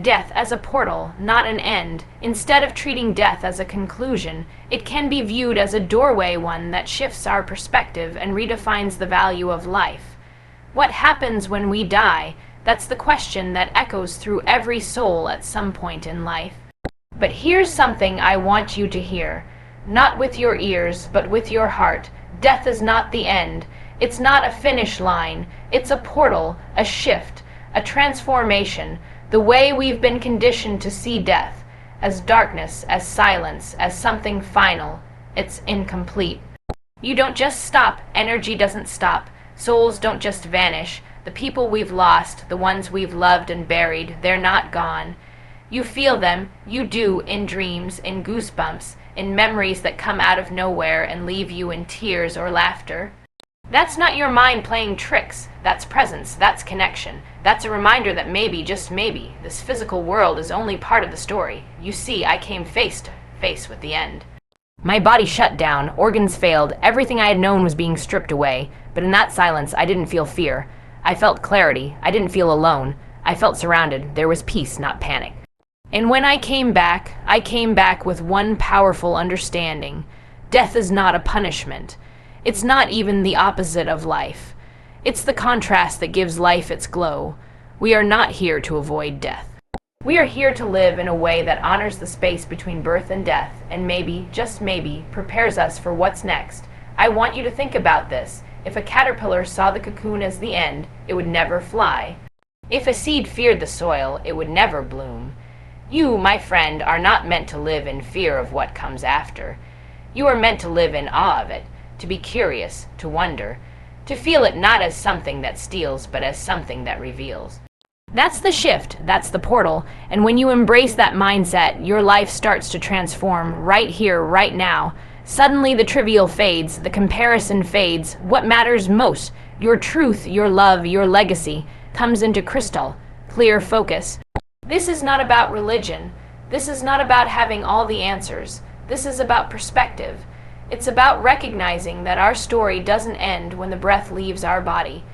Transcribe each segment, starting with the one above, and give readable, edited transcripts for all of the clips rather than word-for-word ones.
Death as a portal, not an end. Instead of treating death as a conclusion, it can be viewed as a doorway, one that shifts our perspective and redefines the value of life. What happens when we die? That's the question that echoes through every soul at some point in life. But here's something I want you to hear. Not with your ears, but with your heart. Death is not the end. It's not a finish line. It's a portal, a shift, a transformation. The way we've been conditioned to see death, as darkness, as silence, as something final, it's incomplete. You don't just stop, energy doesn't stop, souls don't just vanish. The people we've lost, the ones we've loved and buried, they're not gone. You feel them, you do, in dreams, in goosebumps, in memories that come out of nowhere and leave you in tears or laughter. That's not your mind playing tricks. That's presence, that's connection. That's a reminder that maybe, just maybe, this physical world is only part of the story. You see, I came face to face with the end. My body shut down, organs failed, everything I had known was being stripped away. But in that silence, I didn't feel fear. I felt clarity. I didn't feel alone. I felt surrounded. There was peace, not panic. And when I came back with one powerful understanding. Death is not a punishment. It's not even the opposite of life. It's the contrast that gives life its glow. We are not here to avoid death. We are here to live in a way that honors the space between birth and death, and maybe, just maybe, prepares us for what's next. I want you to think about this. If a caterpillar saw the cocoon as the end, it would never fly. If a seed feared the soil, it would never bloom. You, my friend, are not meant to live in fear of what comes after. You are meant to live in awe of it. To be curious, to wonder, to feel it not as something that steals, but as something that reveals. That's the shift, that's the portal, and when you embrace that mindset, your life starts to transform right here, right now. Suddenly the trivial fades, the comparison fades. What matters most, your truth, your love, your legacy, comes into crystal, clear focus. This is not about religion. This is not about having all the answers. This is about perspective. It's about recognizing that our story doesn't end when the breath leaves our body.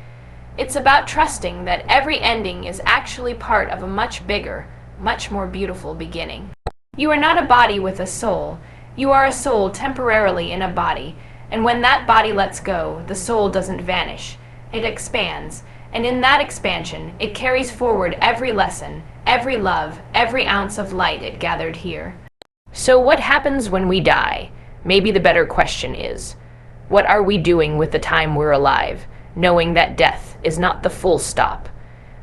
It's about trusting that every ending is actually part of a much bigger, much more beautiful beginning. You are not a body with a soul. You are a soul temporarily in a body, and when that body lets go, the soul doesn't vanish. It expands, and in that expansion, it carries forward every lesson, every love, every ounce of light it gathered here. So what happens when we die? Maybe the better question is, what are we doing with the time we're alive, knowing that death is not the full stop,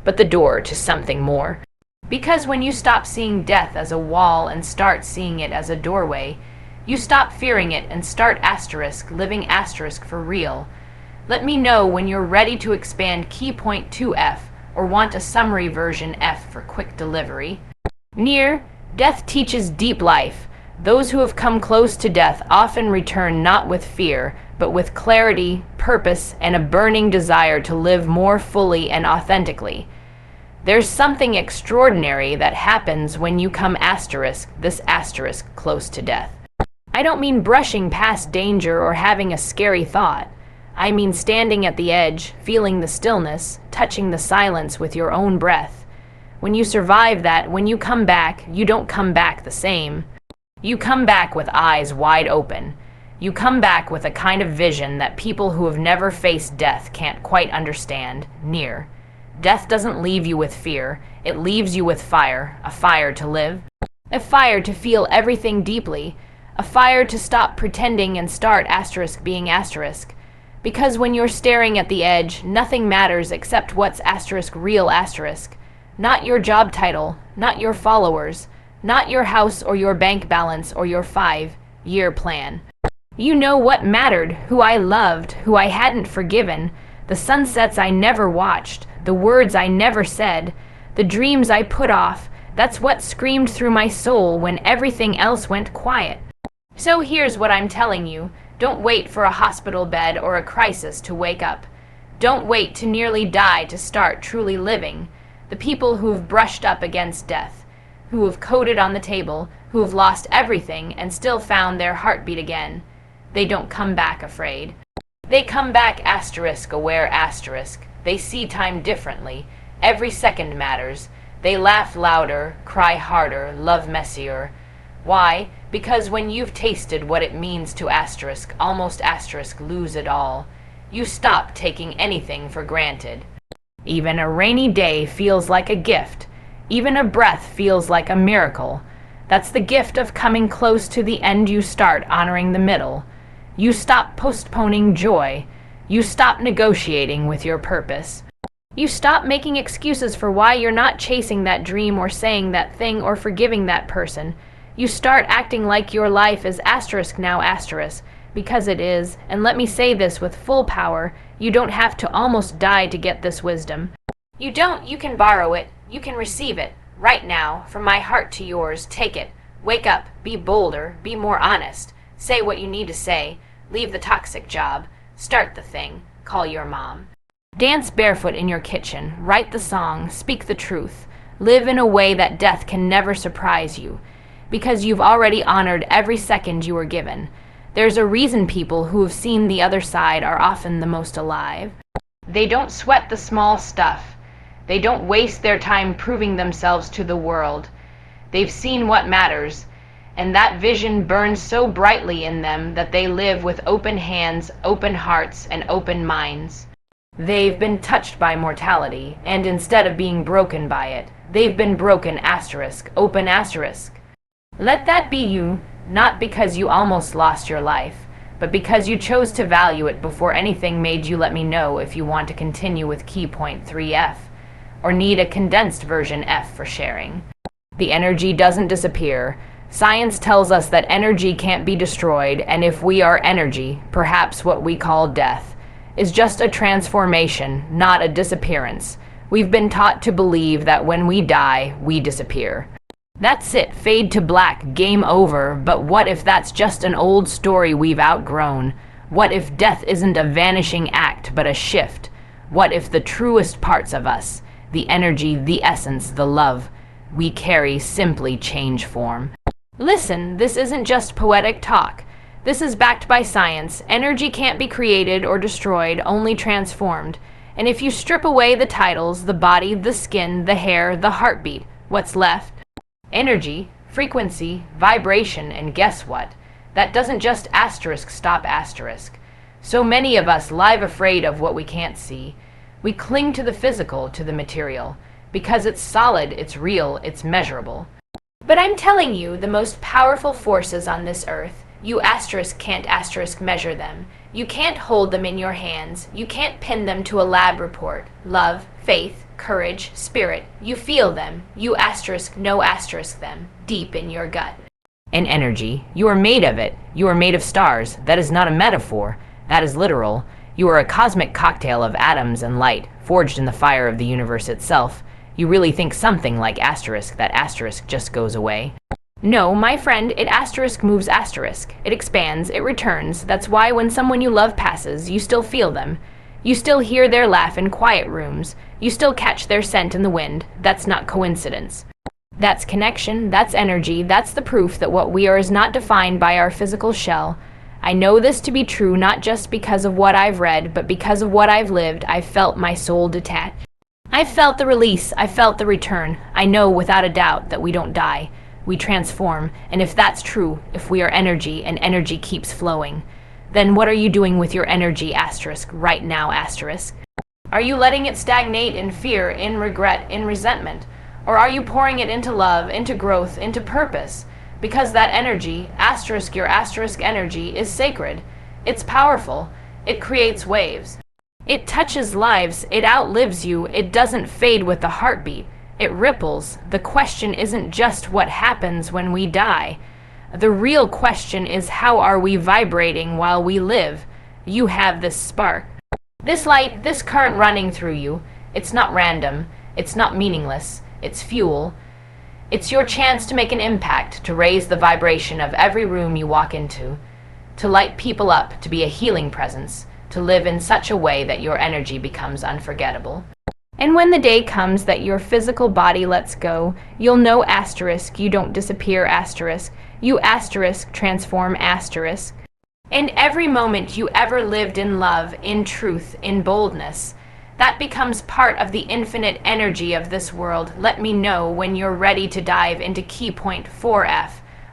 but the door to something more? Because when you stop seeing death as a wall and start seeing it as a doorway, you stop fearing it and start living for real. Let me know when you're ready to expand key point 2F or want a summary version F for quick delivery. Near, death teaches deep life. Those who have come close to death often return not with fear, but with clarity, purpose, and a burning desire to live more fully and authentically. There's something extraordinary that happens when you come this asterisk close to death. I don't mean brushing past danger or having a scary thought. I mean standing at the edge, feeling the stillness, touching the silence with your own breath. When you survive that, when you come back, you don't come back the same. You come back with eyes wide open. You come back with a kind of vision that people who have never faced death can't quite understand. Near. Death doesn't leave you with fear. It leaves you with fire, a fire to live, a fire to feel everything deeply, a fire to stop pretending and start being asterisk. Because when you're staring at the edge, nothing matters except what's real asterisk. Not your job title, not your followers, not your house or your bank balance or your 5-year plan. You know what mattered, who I loved, who I hadn't forgiven, the sunsets I never watched, the words I never said, the dreams I put off. That's what screamed through my soul when everything else went quiet. So here's what I'm telling you. Don't wait for a hospital bed or a crisis to wake up. Don't wait to nearly die to start truly living. The people who've brushed up against death, who have coded on the table, who have lost everything and still found their heartbeat again, they don't come back afraid. They come back aware. They see time differently. Every second matters. They laugh louder, cry harder, love messier. Why? Because when you've tasted what it means to almost lose it all, you stop taking anything for granted. Even a rainy day feels like a gift. Even a breath feels like a miracle. That's the gift of coming close to the end. You start honoring the middle. You stop postponing joy. You stop negotiating with your purpose. You stop making excuses for why you're not chasing that dream or saying that thing or forgiving that person. You start acting like your life is now because it is, and let me say this with full power, you don't have to almost die to get this wisdom. You can borrow it, you can receive it, right now, from my heart to yours, take it. Wake up, be bolder, be more honest, say what you need to say, leave the toxic job, start the thing, call your mom. Dance barefoot in your kitchen, write the song, speak the truth, live in a way that death can never surprise you, because you've already honored every second you were given. There's a reason people who have seen the other side are often the most alive. They don't sweat the small stuff. They don't waste their time proving themselves to the world. They've seen what matters, and that vision burns so brightly in them that they live with open hands, open hearts, and open minds. They've been touched by mortality, and instead of being broken by it, they've been broken open asterisk. Let that be you, not because you almost lost your life, but because you chose to value it before anything made you. Let me know if you want to continue with key point 3F, or need a condensed version F for sharing. The energy doesn't disappear. Science tells us that energy can't be destroyed, and if we are energy, perhaps what we call death is just a transformation, not a disappearance. We've been taught to believe that when we die, we disappear. That's it, fade to black, game over, but what if that's just an old story we've outgrown? What if death isn't a vanishing act, but a shift? What if the truest parts of us, the energy, the essence, the love we carry simply change form? Listen, this isn't just poetic talk. This is backed by science. Energy can't be created or destroyed, only transformed. And if you strip away the titles, the body, the skin, the hair, the heartbeat, what's left? Energy, frequency, vibration, and guess what? That doesn't just stop. So many of us live afraid of what we can't see. We cling to the physical, to the material, because it's solid, it's real, it's measurable. But I'm telling you, the most powerful forces on this earth, you can't measure them. You can't hold them in your hands. You can't pin them to a lab report. Love, faith, courage, spirit. You feel them. You them, deep in your gut. And energy. You are made of it. You are made of stars. That is not a metaphor. That is literal. You are a cosmic cocktail of atoms and light, forged in the fire of the universe itself. You really think something like that asterisk just goes away? No, my friend, it moves It expands, it returns. That's why when someone you love passes, you still feel them. You still hear their laugh in quiet rooms. You still catch their scent in the wind. That's not coincidence. That's connection, that's energy, that's the proof that what we are is not defined by our physical shell. I know this to be true not just because of what I've read, but because of what I've lived. I've felt my soul detach. I've felt the release, I've felt the return. I know without a doubt that we don't die. We transform, and if that's true, if we are energy and energy keeps flowing, then what are you doing with your energy right now? Are you letting it stagnate in fear, in regret, in resentment? Or are you pouring it into love, into growth, into purpose? Because that energy, your energy, is sacred. It's powerful. It creates waves. It touches lives. It outlives you. It doesn't fade with the heartbeat. It ripples. The question isn't just what happens when we die. The real question is, how are we vibrating while we live? You have this spark. This light, this current running through you. It's not random. It's not meaningless. It's fuel. It's your chance to make an impact, to raise the vibration of every room you walk into, to light people up, to be a healing presence, to live in such a way that your energy becomes unforgettable. And when the day comes that your physical body lets go, you'll know you don't disappear you transform . And every moment you ever lived in love, in truth, in boldness, That becomes part of the infinite energy of this world. Let me know when you're ready to dive into key point 4F,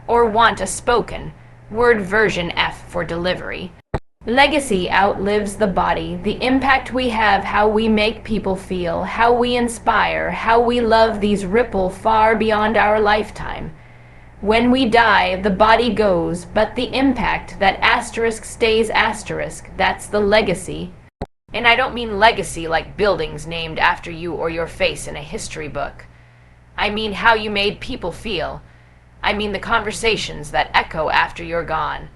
or want a spoken word version F for delivery. Legacy outlives the body. The impact we have, how we make people feel, how we inspire, how we love, these ripple far beyond our lifetime. When we die, the body goes, but the impact, that asterisk stays asterisk. That's the legacy. And I don't mean legacy like buildings named after you or your face in a history book. I mean how you made people feel. I mean the conversations that echo after you're gone.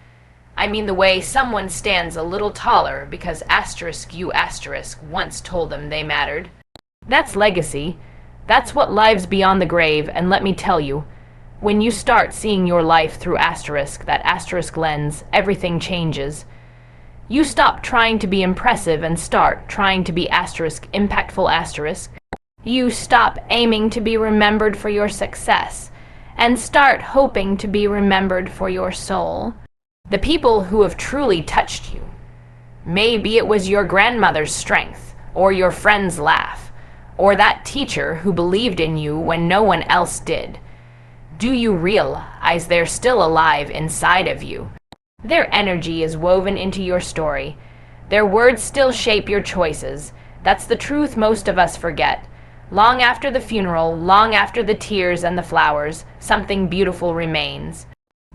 I mean the way someone stands a little taller because asterisk you asterisk once told them they mattered. That's legacy. That's what lives beyond the grave, and let me tell you, when you start seeing your life through asterisk, that asterisk lens, everything changes. You stop trying to be impressive and start trying to be asterisk, impactful asterisk. You stop aiming to be remembered for your success and start hoping to be remembered for your soul. The people who have truly touched you. Maybe it was your grandmother's strength, or your friend's laugh, or that teacher who believed in you when no one else did. Do you realize they're still alive inside of you? Their energy is woven into your story. Their words still shape your choices. That's the truth most of us forget. Long after the funeral, long after the tears and the flowers, something beautiful remains.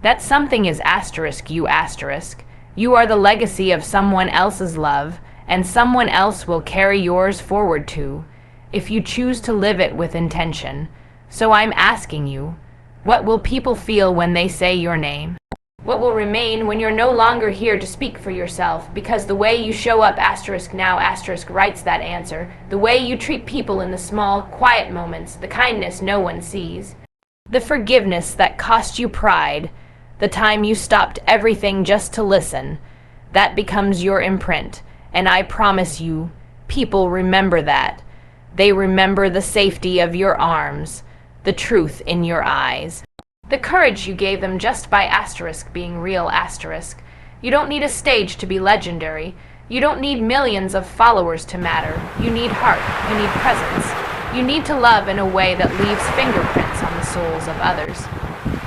That something is asterisk you asterisk. You are the legacy of someone else's love, and someone else will carry yours forward too, if you choose to live it with intention. So I'm asking you, what will people feel when they say your name? What will remain when you're no longer here to speak for yourself? Because the way you show up asterisk now asterisk writes that answer. The way you treat people in the small, quiet moments, the kindness no one sees. The forgiveness that cost you pride, the time you stopped everything just to listen, that becomes your imprint. And I promise you, people remember that. They remember the safety of your arms, the truth in your eyes. The courage you gave them just by asterisk being real asterisk. You don't need a stage to be legendary. You don't need millions of followers to matter. You need heart. You need presence. You need to love in a way that leaves fingerprints on the souls of others.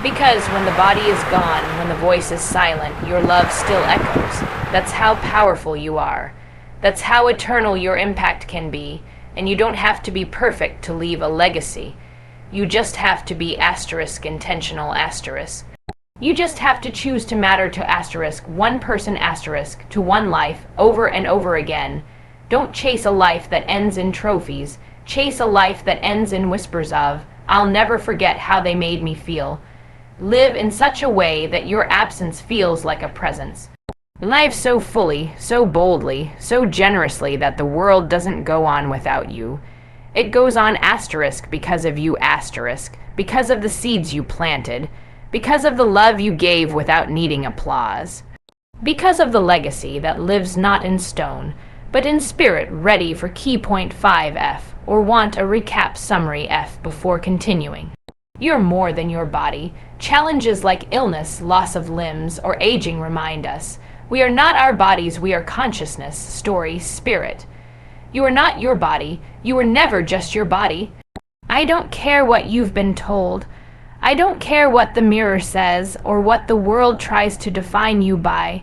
Because when the body is gone, when the voice is silent, your love still echoes. That's how powerful you are. That's how eternal your impact can be. And you don't have to be perfect to leave a legacy. You just have to be asterisk intentional asterisk. You just have to choose to matter to asterisk, one person asterisk, to one life, over and over again. Don't chase a life that ends in trophies. Chase a life that ends in whispers of, I'll never forget how they made me feel. Live in such a way that your absence feels like a presence. Live so fully, so boldly, so generously that the world doesn't go on without you. It goes on asterisk because of you asterisk, because of the seeds you planted, because of the love you gave without needing applause, because of the legacy that lives not in stone, but in spirit, ready for key point 5F, or want a recap summary F before continuing. You're more than your body. Challenges like illness, loss of limbs, or aging remind us. We are not our bodies, we are consciousness, story, spirit. You are not your body. You were never just your body. I don't care what you've been told. I don't care what the mirror says or what the world tries to define you by.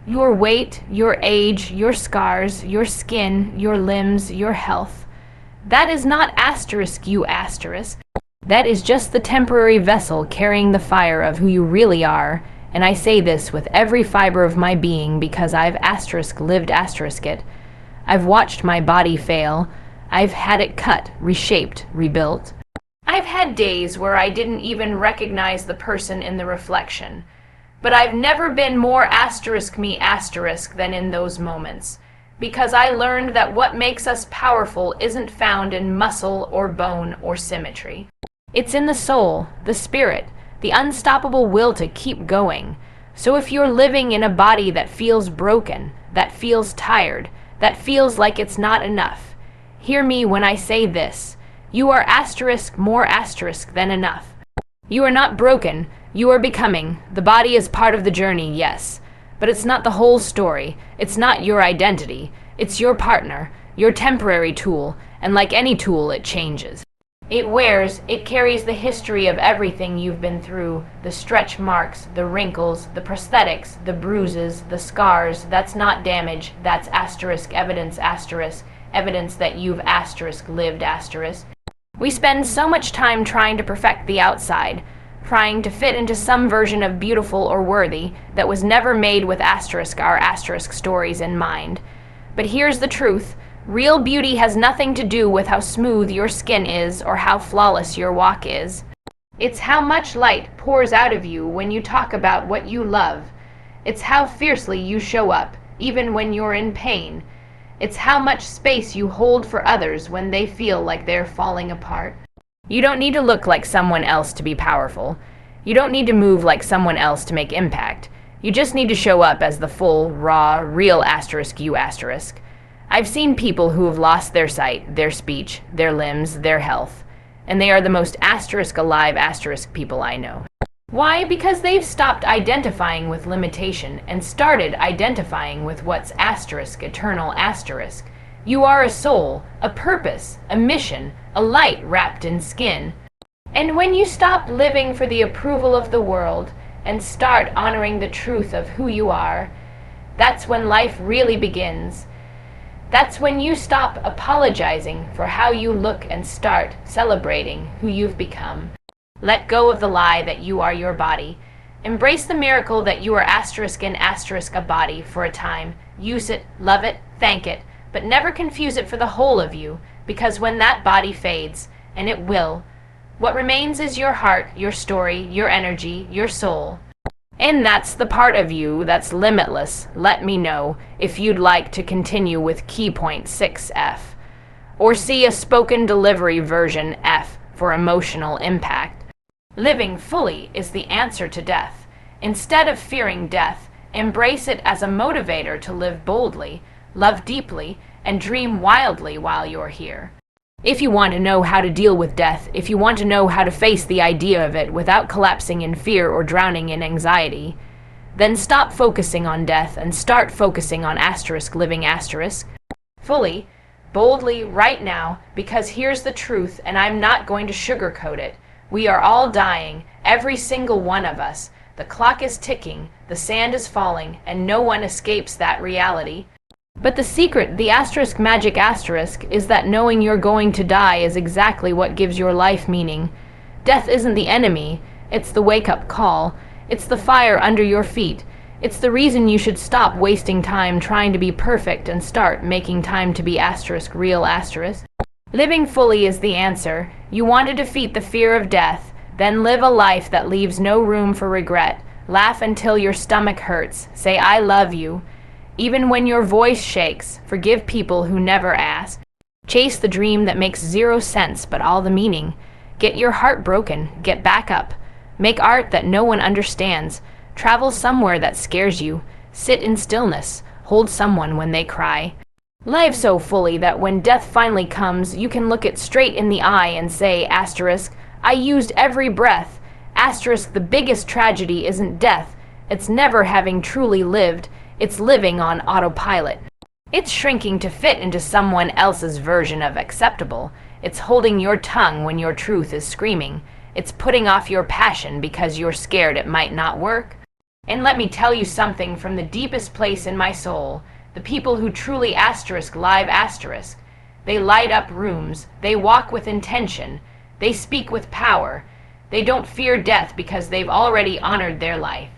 Your weight, your age, your scars, your skin, your limbs, your health. That is not asterisk you asterisk. That is just the temporary vessel carrying the fire of who you really are. And I say this with every fiber of my being because I've asterisk lived asterisk it. I've watched my body fail. I've had it cut, reshaped, rebuilt. I've had days where I didn't even recognize the person in the reflection. But I've never been more asterisk me asterisk than in those moments. Because I learned that what makes us powerful isn't found in muscle or bone or symmetry. It's in the soul, the spirit, the unstoppable will to keep going. So if you're living in a body that feels broken, that feels tired, that feels like it's not enough, hear me when I say this. You are asterisk more asterisk than enough. You are not broken. You are becoming. The body is part of the journey, yes. But it's not the whole story. It's not your identity. It's your partner. your temporary tool, and like any tool, it changes. It wears, it carries the history of everything you've been through, the stretch marks, the wrinkles, the prosthetics, the bruises, the scars. That's not damage, that's evidence evidence that you've lived We spend so much time trying to perfect the outside, trying to fit into some version of beautiful or worthy that was never made with our stories in mind. But here's the truth. Real beauty has nothing to do with how smooth your skin is or how flawless your walk is. It's how much light pours out of you when you talk about what you love. It's how fiercely you show up, even when you're in pain. It's how much space you hold for others when they feel like they're falling apart. You don't need to look like someone else to be powerful. You don't need to move like someone else to make impact. You just need to show up as the full, raw, real you . I've seen people who have lost their sight, their speech, their limbs, their health, and they are the most alive people I know. Why? Because they've stopped identifying with limitation and started identifying with what's eternal . You are a soul, a purpose, a mission, a light wrapped in skin. And when you stop living for the approval of the world and start honoring the truth of who you are, that's when life really begins. That's when you stop apologizing for how you look and start celebrating who you've become. Let go of the lie that you are your body. Embrace the miracle that you are a body for a time. Use it, love it, thank it, but never confuse it for the whole of you, because when that body fades, and it will, what remains is your heart, your story, your energy, your soul. And that's the part of you that's limitless. Let me know if you'd like to continue with key point 6F, or see a spoken delivery version F for emotional impact. Living fully is the answer to death. Instead of fearing death, embrace it as a motivator to live boldly, love deeply, and dream wildly while you're here. If you want to know how to deal with death, if you want to know how to face the idea of it without collapsing in fear or drowning in anxiety, then stop focusing on death and start focusing on living fully, boldly, right now, because here's the truth, and I'm not going to sugarcoat it. We are all dying, every single one of us. The clock is ticking, the sand is falling, and no one escapes that reality. But the secret, the magic asterisk, is that knowing you're going to die is exactly what gives your life meaning. Death isn't the enemy, it's the wake-up call. It's the fire under your feet. It's the reason you should stop wasting time trying to be perfect and start making time to be real . Living fully is the answer. You want to defeat the fear of death, then live a life that leaves no room for regret. Laugh until your stomach hurts. Say, I love you. Even when your voice shakes, forgive people who never ask. Chase the dream that makes zero sense but all the meaning. Get your heart broken, get back up. Make art that no one understands. Travel somewhere that scares you. Sit in stillness. Hold someone when they cry. Live so fully that when death finally comes, you can look it straight in the eye and say, I used every breath. The biggest tragedy isn't death. It's never having truly lived. It's living on autopilot. It's shrinking to fit into someone else's version of acceptable. It's holding your tongue when your truth is screaming. It's putting off your passion because you're scared it might not work. And let me tell you something from the deepest place in my soul. The people who truly live they light up rooms. They walk with intention. They speak with power. They don't fear death because they've already honored their life.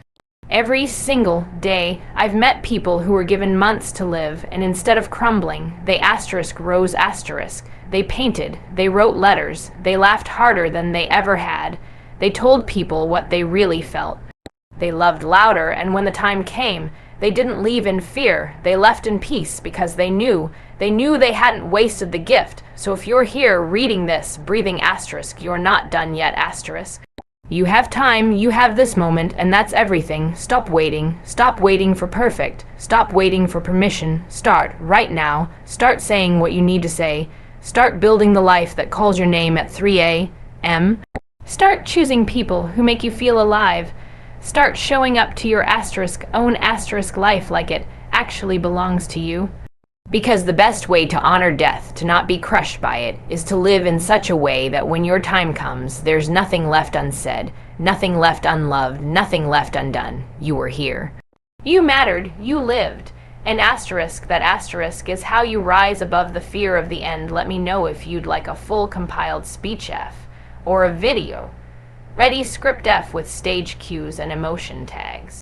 Every single day, I've met people who were given months to live, and instead of crumbling, they rose . They painted, they wrote letters, they laughed harder than they ever had. They told people what they really felt. They loved louder, and when the time came, they didn't leave in fear. They left in peace because they knew they hadn't wasted the gift. So if you're here reading this, breathing you're not done yet . You have time, you have this moment, and that's everything. Stop waiting. Stop waiting for perfect. Stop waiting for permission. Start, right now. Start saying what you need to say. Start building the life that calls your name at 3 a.m. Start choosing people who make you feel alive. Start showing up to your own life like it actually belongs to you. Because the best way to honor death, to not be crushed by it, is to live in such a way that when your time comes, there's nothing left unsaid, nothing left unloved, nothing left undone. You were here. You mattered. You lived. And that asterisk is how you rise above the fear of the end. Let me know if you'd like a full compiled speech F, or a video. Ready script F with stage cues and emotion tags.